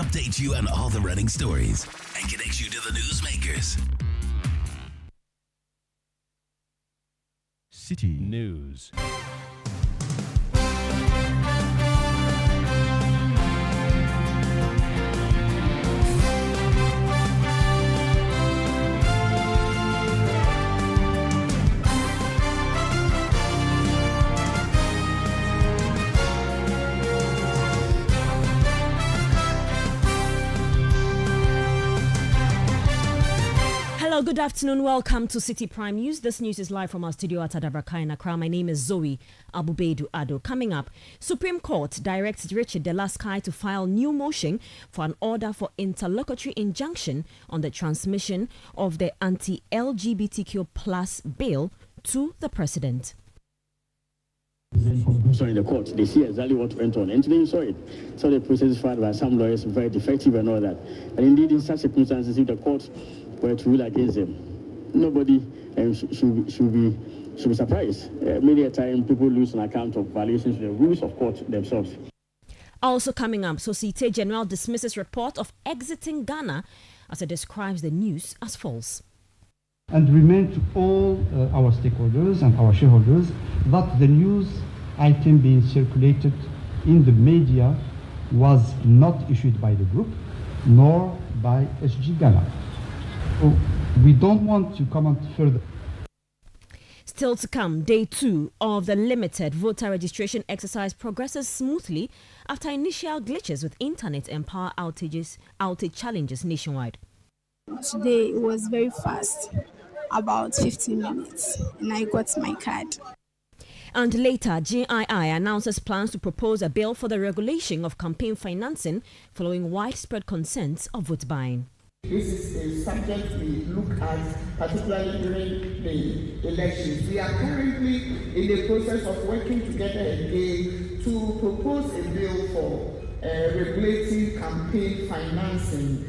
update you on all the running stories, and connect you to the newsmakers. City News. Hello, good afternoon. Welcome to Citi Prime News. This news is live from our studio at Adabraka in Accra. My name is Zoe Abubedu Ado. Coming up, Supreme Court directs Richard Delaskai to file new motion for an order for interlocutory injunction on the transmission of the anti-LGBTQ plus bill to the president. So in the court, they see exactly what went on, and today you saw it. So the process filed by some lawyers very defective and all that. And indeed, in such circumstances, if the court were to rule against them, nobody should be surprised. Many a time, people lose on account of violations of the rules of court themselves. Also coming up, Societe Generale dismisses report of exiting Ghana as it describes the news as false. And remain to all our stakeholders and our shareholders that the news item being circulated in the media was not issued by the group nor by SG Ghana. So we don't want to comment further. Still to come, day 2 of the limited voter registration exercise progresses smoothly after initial glitches with internet and power outage challenges nationwide. Today it was very fast, about 15 minutes, and I got my card. And later, GII announces plans to propose a bill for the regulation of campaign financing following widespread concerns of vote buying. This is a subject we look at, particularly during the elections. We are currently in the process of working together again to propose a bill for regulating campaign financing.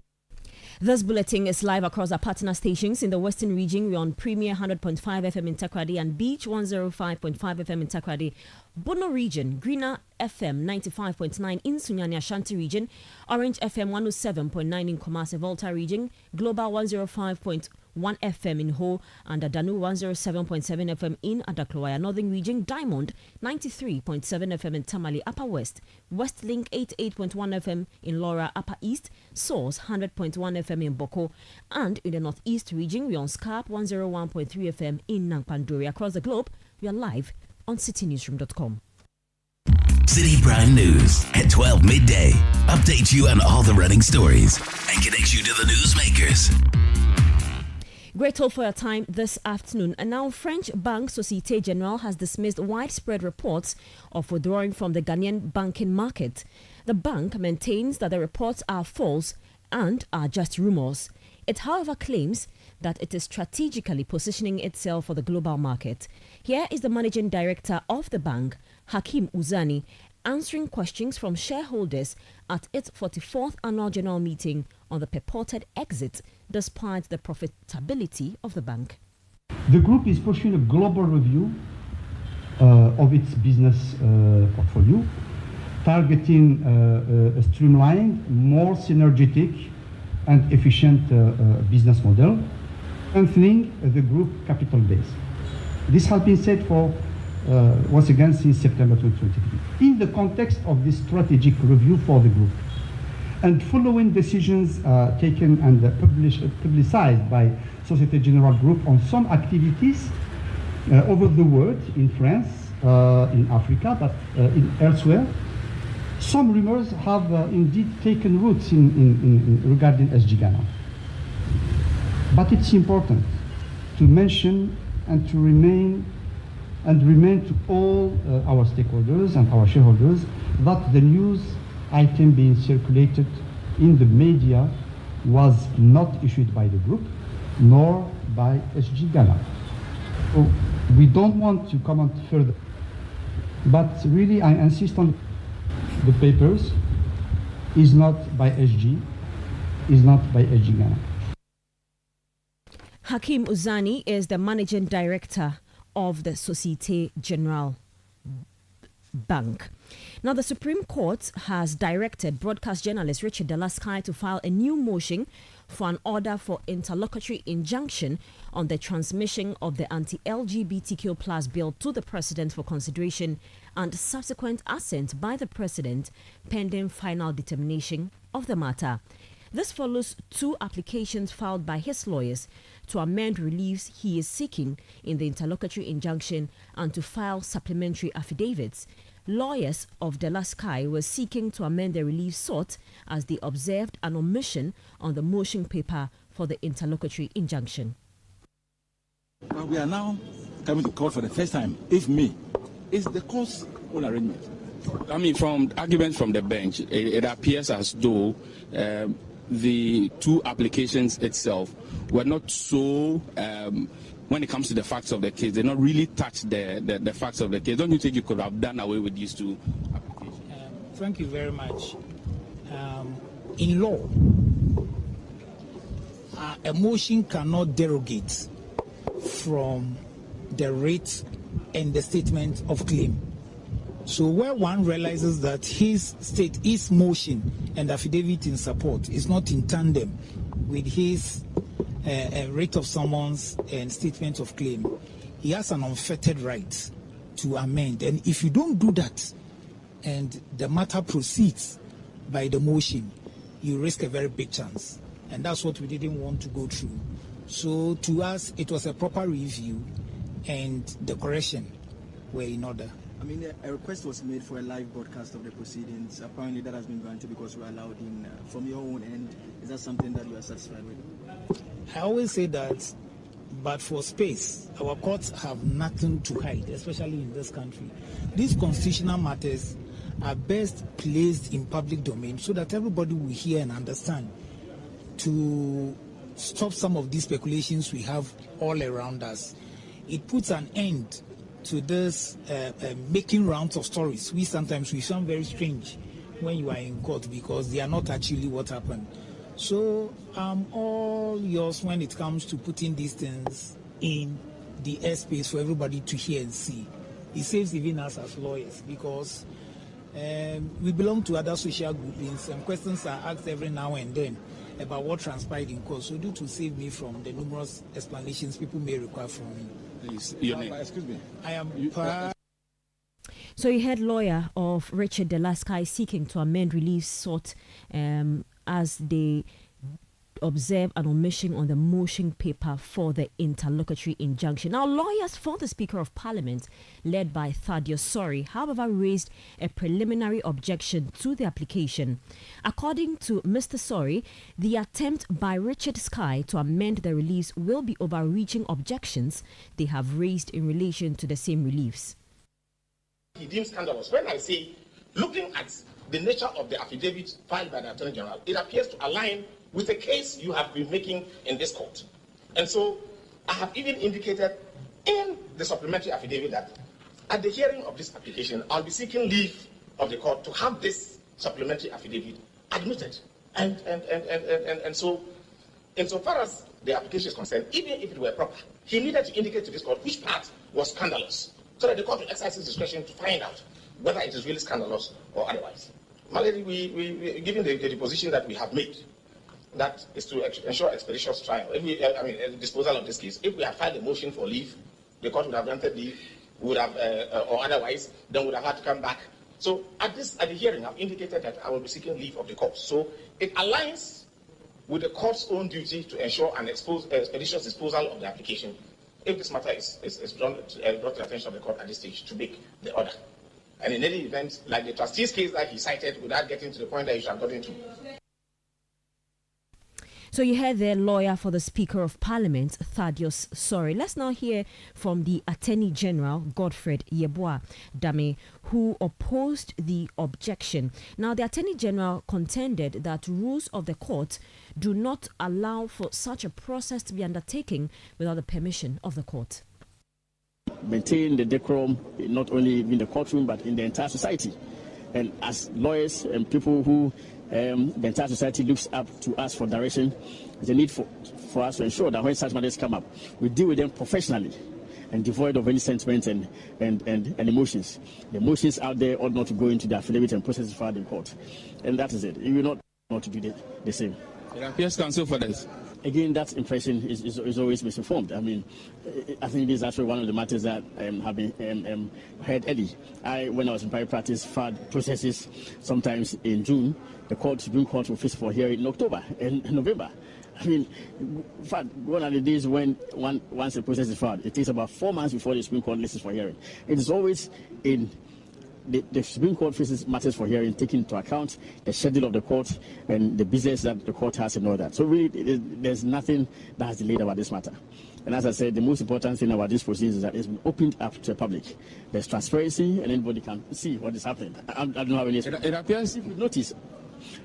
This bulletin is live across our partner stations in the Western region. We're on Premier 100.5 FM in Takoradi and Beach 105.5 FM in Takoradi. Bono region, Greener FM 95.9 in Sunyani Ashanti region, Orange FM 107.9 in Kumasi Volta region, Global 105.1 FM in Ho, and Adanu 107.7 FM in Adaklawaya Northern region, Diamond 93.7 FM in Tamale Upper West, Westlink 88.1 FM in Laura Upper East, Source 100.1 FM in Boko, and in the Northeast region, we're on Scarp 101.3 FM in Nampanduri. Across the globe, we are live on citynewsroom.com. Citi Prime News at 12 midday. Update you on all the running stories and connect you to the newsmakers. Grateful for your time this afternoon. And now French bank Societe Generale has dismissed widespread reports of withdrawing from the Ghanaian banking market. The bank maintains that the reports are false and are just rumors. It, however, claims that it is strategically positioning itself for the global market. Here is the managing director of the bank, Hakeem Uzani, answering questions from shareholders at its 44th annual general meeting on the purported exit despite the profitability of the bank. The group is pursuing a global review of its business portfolio, targeting a streamlined, more synergetic and efficient business model, strengthening the group capital base. This has been said for once again since September 2023. In the context of this strategic review for the group, and following decisions taken and publicized by Societe Generale Group on some activities over the world, in France, in Africa, but elsewhere, some rumors have indeed taken roots in regarding SG Ghana. But it's important to mention and to remain to all our stakeholders and our shareholders that the news item being circulated in the media was not issued by the group nor by SG Ghana. So we don't want to comment further, but really I insist on the papers is not by SG, is not by SG Ghana. Hakeem Uzani is the managing director of the Societe Generale. Bank. Now, the Supreme Court has directed broadcast journalist Richard Delasky to file a new motion for an order for interlocutory injunction on the transmission of the anti-LGBTQ plus bill to the President for consideration and subsequent assent by the President pending final determination of the matter. This follows 2 applications filed by his lawyers to amend reliefs he is seeking in the interlocutory injunction and to file supplementary affidavits. Lawyers of Delasky were seeking to amend the relief sought as they observed an omission on the motion paper for the interlocutory injunction. Well, we are now coming to court for the first time. If me, is the court's own arrangement? I mean, from arguments from the bench, it appears as though the 2 applications itself were not so, when it comes to the facts of the case, they not really touch the facts of the case. Don't you think you could have done away with these 2 applications? Thank you very much. In law, a motion cannot derogate from the writ and the statement of claim. So where one realizes that his motion and affidavit in support is not in tandem with his writ of summons and statement of claim, he has an unfettered right to amend. And if you don't do that and the matter proceeds by the motion, you risk a very big chance. And that's what we didn't want to go through. So to us, it was a proper review and the correction were in order. I mean, a request was made for a live broadcast of the proceedings. Apparently that has been granted because we're allowed in. From your own end, is that something that you are satisfied with? I always say that, but for space, our courts have nothing to hide, especially in this country. These constitutional matters are best placed in public domain so that everybody will hear and understand, to stop some of these speculations we have all around us. It puts an end to this making rounds of stories. We sometimes sound very strange when you are in court because they are not actually what happened. So I'm all yours when it comes to putting these things in the airspace for everybody to hear and see. It saves even us as lawyers because we belong to other social groupings and questions are asked every now and then about what transpired in court. So due to save me from the numerous explanations people may require from me. Your name? Excuse me. I am So you heard lawyer of Richard Delasky seeking to amend relief sought as they observe an omission on the motion paper for the interlocutory injunction. Now, lawyers for the Speaker of Parliament, led by Thaddeus Sorry, however, raised a preliminary objection to the application. According to Mr. Sorry, the attempt by Richard Sky to amend the reliefs will be overreaching objections they have raised in relation to the same reliefs. He deems scandalous. When I say, looking at the nature of the affidavit filed by the Attorney General, it appears to align with the case you have been making in this court. And so I have even indicated in the supplementary affidavit that at the hearing of this application, I'll be seeking leave of the court to have this supplementary affidavit admitted. And so, insofar as the application is concerned, even if it were proper, he needed to indicate to this court which part was scandalous, so that the court will exercise its discretion to find out whether it is really scandalous or otherwise. My lady, we given the position that we have made, that is to ensure expeditious trial. Disposal of this case. If we had filed a motion for leave, the court would have granted leave, would have, or otherwise, then would have had to come back. So at the hearing, I've indicated that I will be seeking leave of the court. So it aligns with the court's own duty to ensure an expeditious disposal of the application. If this matter is brought to the attention of the court at this stage, to make the order. And in any event, like the trustee's case that he cited, without getting to the point that you should have gotten to. So you heard the lawyer for the Speaker of Parliament, Thaddeus Sorry. Let's now hear from the Attorney General, Godfred Yeboah Dame, who opposed the objection. Now, the Attorney General contended that rules of the court do not allow for such a process to be undertaken without the permission of the court. Maintain the decorum, not only in the courtroom, but in the entire society. And as lawyers and people who the entire society looks up to us for direction, there's a need for us to ensure that when such matters come up, we deal with them professionally and devoid of any sentiment and emotions. The emotions out there ought not to go into the affidavit and process filed in court. And that is it. You will not to do the same. It appears counsel for this. Again, that impression is always misinformed. I mean, I think this is actually one of the matters that have been heard early. When I was in private practice, filed processes sometimes in June. The Supreme Court will fix for hearing in October and November. I mean, in fact, one of the days when once a process is filed, it takes about 4 months before the Supreme Court listens for hearing. It is always in the Supreme Court faces matters for hearing, taking into account the schedule of the court and the business that the court has and all that. So really, there's nothing that has delayed about this matter. And as I said, the most important thing about this proceedings is that it's been opened up to the public. There's transparency, and anybody can see what is happening. I don't have any. It appears, if you notice,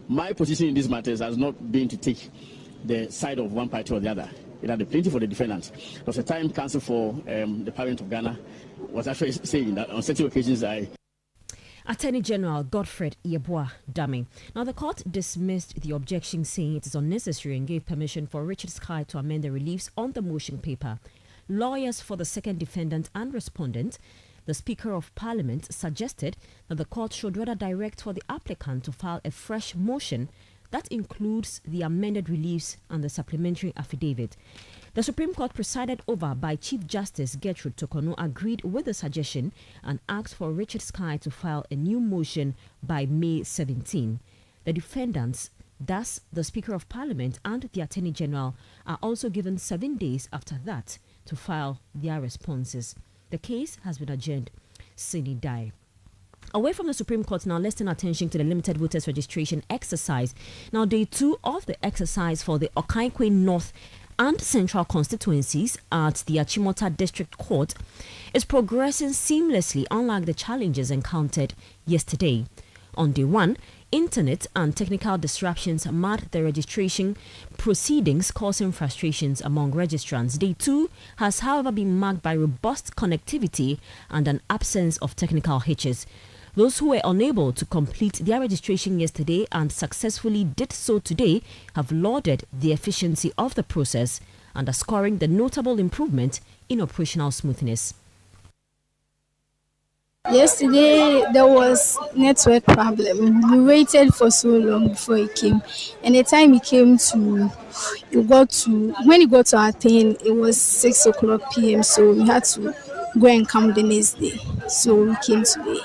my position in these matters has not been to take the side of one party or the other. It had the plaintiff for the defendant. There was a time counsel for the Parliament of Ghana was actually saying that on certain occasions Attorney General Godfred Yeboah Dame. Now, the court dismissed the objection, saying it is unnecessary, and gave permission for Richard Sky to amend the reliefs on the motion paper. Lawyers for the second defendant and respondent, the Speaker of Parliament, suggested that the court should rather direct for the applicant to file a fresh motion that includes the amended reliefs and the supplementary affidavit. The Supreme Court, presided over by Chief Justice Gertrude Tokono, agreed with the suggestion and asked for Richard Sky to file a new motion by May 17. The defendants, thus the Speaker of Parliament and the Attorney General, are also given 7 days after that to file their responses. The case has been adjourned sine die. Away from the Supreme Court now, let's turn attention to the limited voters registration exercise. Now, day 2 of the exercise for the Okaikwe North and Central constituencies at the Achimota District Court is progressing seamlessly, unlike the challenges encountered yesterday. On day 1, internet and technical disruptions marred the registration proceedings, causing frustrations among registrants. Day 2 has, however, been marked by robust connectivity and an absence of technical hitches. Those who were unable to complete their registration yesterday and successfully did so today have lauded the efficiency of the process, underscoring the notable improvement in operational smoothness. Yesterday there was network problem. We waited for so long before it came, and the time it came when it got to our thing, it was 6:00 p.m. So we had to go and come the next day. So we came today.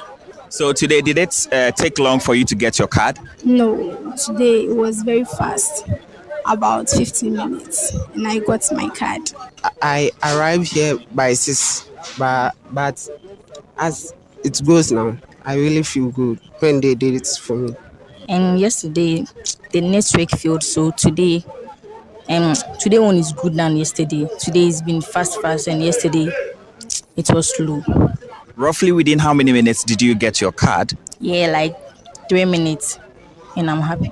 So today, did it take long for you to get your card? No, today it was very fast, about 15 minutes, and I got my card. I arrived here by 6, but as it goes now, I really feel good when they did it for me. And yesterday, the network failed, so today one is good than yesterday. Today has been fast, and yesterday it was slow. Roughly within how many minutes did you get your card? Yeah, like 3 minutes, and I'm happy.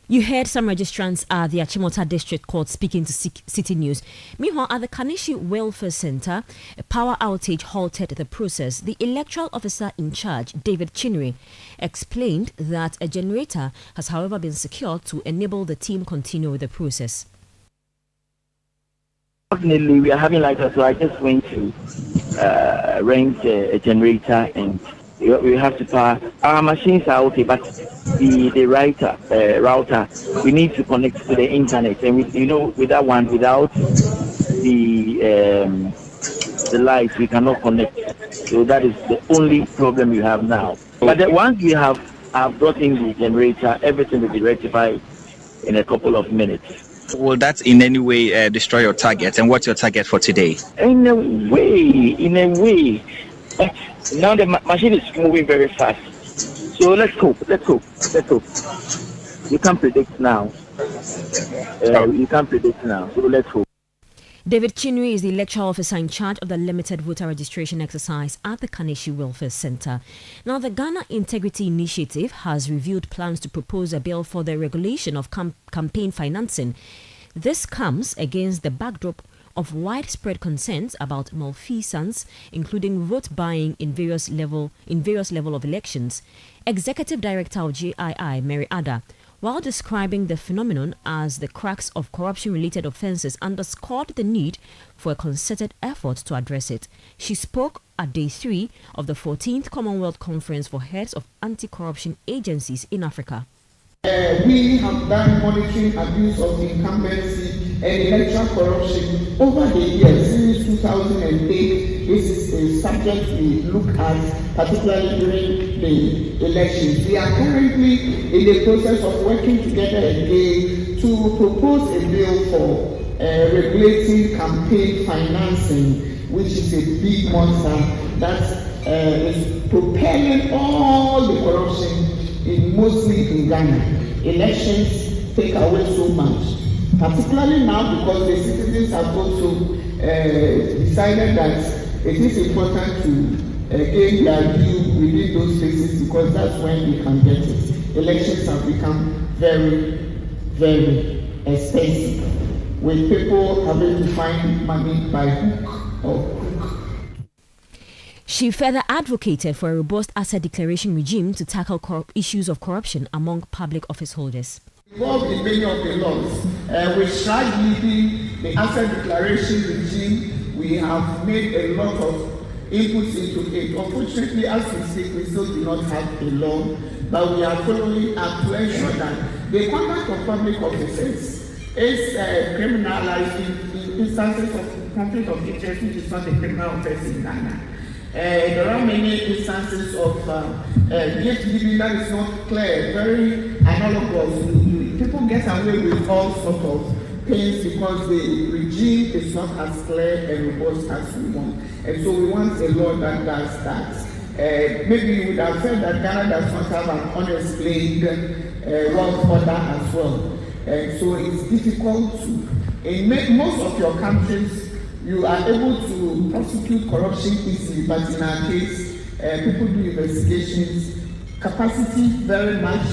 You heard some registrants at the Achimota District Court speaking to City News. Meanwhile, at the Kanishi Welfare Center, a power outage halted the process. The electoral officer in charge, David Chinri, explained that a generator has, however, been secured to enable the team continue with the process. Definitely, we are having light, so I just went to rent a generator, and we have to power. Our machines are okay, but the router, we need to connect to the internet, and with that one, without the lights, we cannot connect. So that is the only problem we have now. But once we have brought in the generator, everything will be rectified in a couple of minutes. Will that in any way destroy your target? And what's your target for today? In a way. But now the machine is moving very fast. So let's hope. You can't predict now. So let's hope. David Chinui is the electoral officer in charge of the limited voter registration exercise at the Kanishi Welfare Center. Now, the Ghana Integrity Initiative has reviewed plans to propose a bill for the regulation of campaign financing. This comes against the backdrop of widespread concerns about malfeasance, including vote buying in various level of elections. Executive Director of GII, Mary Ada, while describing the phenomenon as the cracks of corruption-related offences, underscored the need for a concerted effort to address it. She spoke at Day 3 of the 14th Commonwealth Conference for Heads of Anti-Corruption Agencies in Africa. We have done monitoring abuse of incumbency and electoral corruption over the years. Since 2008, this is a subject we look at, particularly during the elections. We are currently in the process of working together again to propose a bill for regulating campaign financing, which is a big monster that is propelling all the corruption mostly in Ghana. Elections take away so much, particularly now because the citizens have also decided that it is important to gain their view within those places, because that's when we can get it. Elections have become very, very expensive, with people having to find money by hook or crook. She further advocated for a robust asset declaration regime to tackle issues of corruption among public office holders. Involved in many of the laws, we tried leading the asset declaration regime. We have made a lot of inputs into it. Unfortunately, as we speak, we still do not have a law, but we are following up to ensure that the conduct of public officers is criminalized in instances of conflict of interest, which is not a criminal offense in Ghana. There are many instances of gift giving that is not clear, very analogous. People get away with all sorts of things because the regime is not as clear and robust as we want. And so we want a law that does that. Maybe you would have said that Ghana does not have an unexplained wealth order as well. So it's difficult to, in most of your countries, you are able to prosecute corruption easily, but in our case, people do investigations, capacity very much